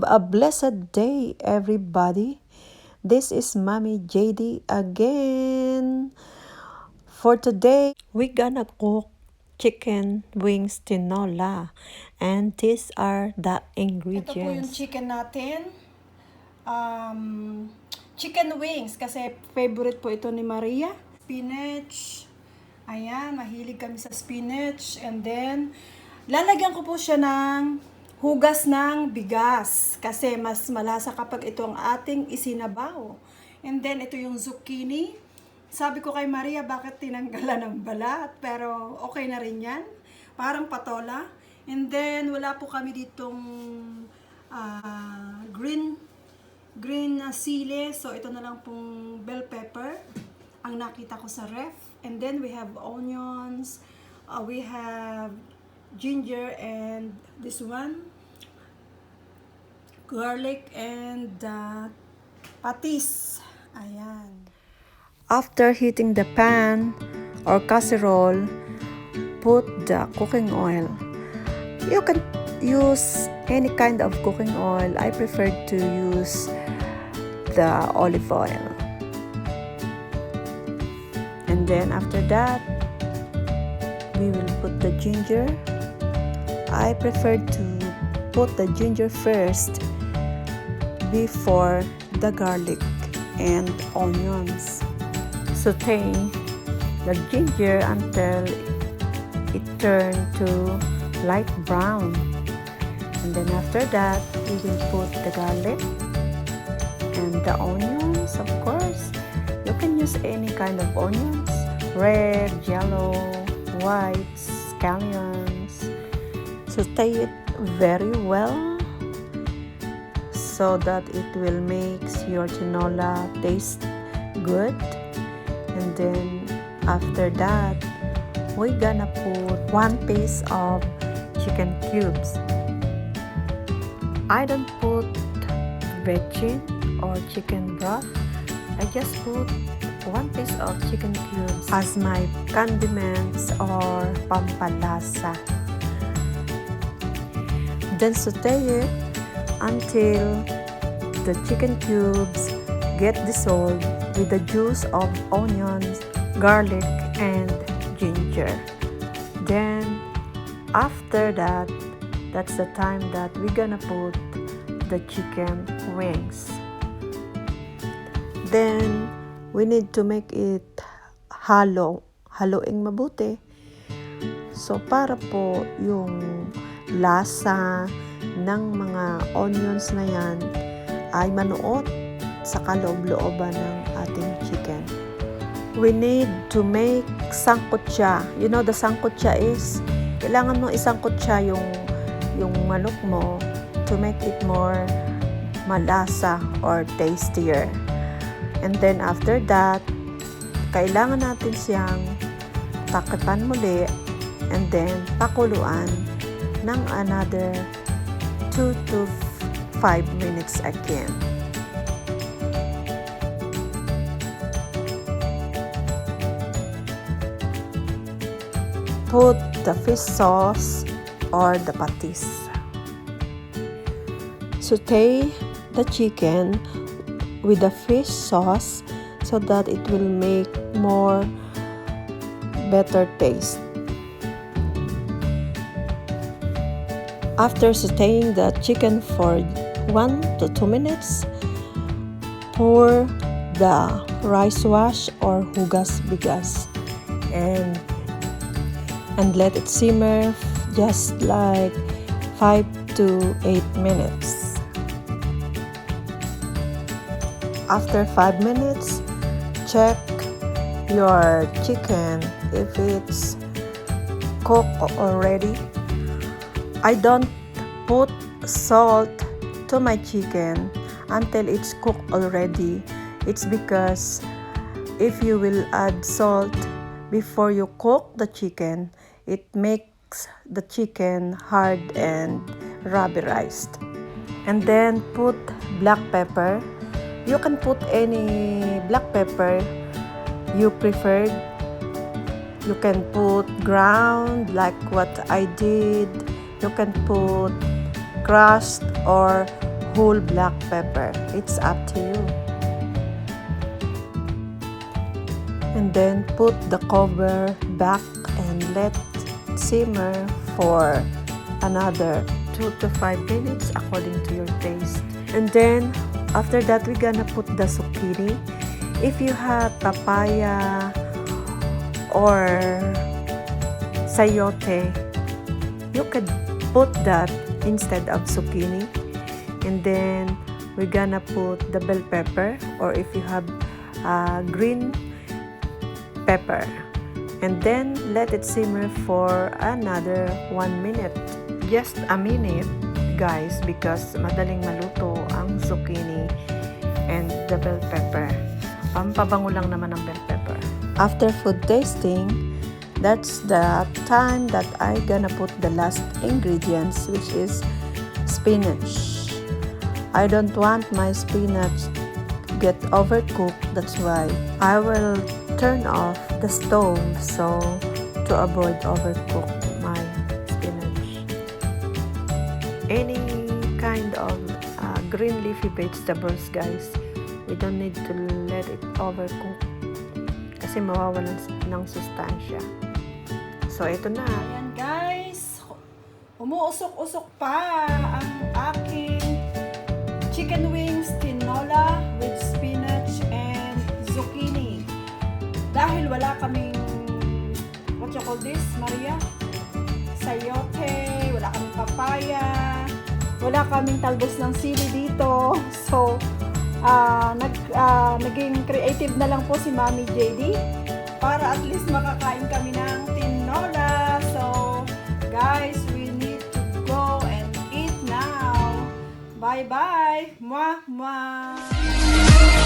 Have a blessed day, everybody. This is Mommy JD again. For today, we're gonna cook chicken wings tinola. And these are the ingredients. Ito po yung chicken natin. Chicken wings kasi favorite po ito ni Maria. Spinach. Ayan, mahilig kami sa spinach. And then, lalagyan ko po siya ng hugas ng bigas. Kasi mas malasa kapag ito ang ating isinabaw. And then, ito yung zucchini. Sabi ko kay Maria, bakit tinanggalan ng balat? Pero okay na rin yan. Parang patola. And then, wala po kami ditong green na sili. So, ito na lang pong bell pepper ang nakita ko sa ref. And then, we have onions. We have ginger and this one. Garlic and patis. Ayan. After heating the pan or casserole, put the cooking oil. You can use any kind of cooking oil. I prefer to use the olive oil. And then after that, we will put the ginger. I prefer to put the ginger first before the garlic and onions. Saute the ginger until it turns to light brown. And then after that, we will put the garlic and the onions, of course. You can use any kind of onions, red, yellow, white, scallions. Saute it very well so that it will make your tinola taste good. And then after that, we're gonna put 1 piece of chicken cubes. I don't put veggie or chicken broth. I just put 1 piece of chicken cubes as my condiments or pampalasa. Then saute it until the chicken cubes get dissolved with the juice of onions, garlic, and ginger. Then after that, that's the time that we're gonna put the chicken wings. Then we need to make it haluing mabuti. So para po yung lasa ng mga onions na yan ay manuot sa kaloob-looban ng ating chicken. We need to make sangkutya. You know the sangkutya is, kailangan mo isangkutya yung manok mo to make it more malasa or tastier. And then after that, kailangan natin siyang takipan muli and then pakuluan ng another 2 to 5 minutes again. Put the fish sauce or the patis. Saute the chicken with the fish sauce so that it will make more better taste. After sauteing the chicken for 1 to 2 minutes, pour the rice wash or hugas bigas and let it simmer just like 5 to 8 minutes. After 5 minutes, check your chicken if it's cooked already. I don't put salt to my chicken until it's cooked already. It's because if you will add salt before you cook the chicken, it makes the chicken hard and rubberized. And then put black pepper. You can put any black pepper you preferred. You can put ground like what I did. You can put crushed or whole black pepper. It's up to you. And then put the cover back and let it simmer for another 2 to 5 minutes according to your taste. And then after that, we're gonna put the zucchini. If you have papaya or sayote, you could put that instead of zucchini. And then we're gonna put the bell pepper, or if you have green pepper. And then let it simmer for another 1 minute. Just a minute, guys, because madaling maluto ang zucchini and the bell pepper. Pampabango lang naman ang bell pepper. After food tasting, that's the time that I gonna put the last ingredients, which is spinach. I don't want my spinach get overcooked, that's why I will turn off the stove so to avoid overcook my spinach. Any kind of green leafy vegetables, guys, we don't need to let it overcook kasi mawawalan ng sustansya. So ito na. Ayan guys, umuusok-usok pa ang aking chicken wings tinola with spinach and zucchini. Dahil wala kaming, what you call this, Maria? Sayote, wala kaming papaya, wala kaming talbos ng sili dito. So, naging creative na lang po si Mami JD para at least makakain kami ng tinola. So, guys, we need to go and eat now. Bye-bye! Mwah! Mwah!